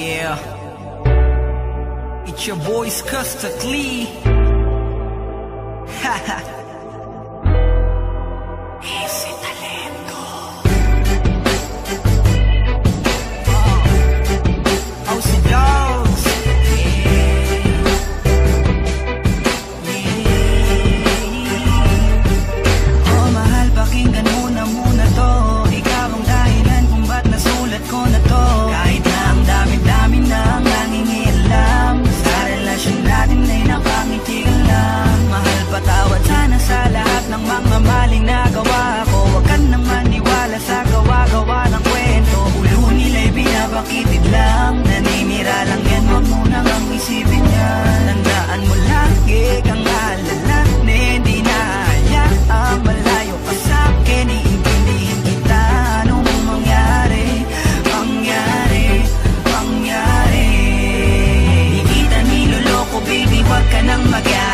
Yeah, it's your boys Custard Lee. Haha. Easy talento. Oh, si Dogs. Oh, mahal, pakinggan mo na muna to. Ikaw ang dahilan kung ba't nasulat ko na to. Kahit na ang dami-dami na ang nangingialam, sa relasyon natin ay napangiti ka lang. Mahal, patawad sana sa lahat ng mga maling nagawa ko. Huwag ka nang maniwala sa gawa-gawa ng kwento. Ulo nila'y binabakitid lang, naninira lang yan, huwag mo nang ang isipin yan. Tandaan mo lagi kang alala na hindi na hayaang malayo ka sa'kin. Iintindihin kita, anong mangyari, mangyari, mangyari. Di kita niloloko baby, huwag ka nang magyari.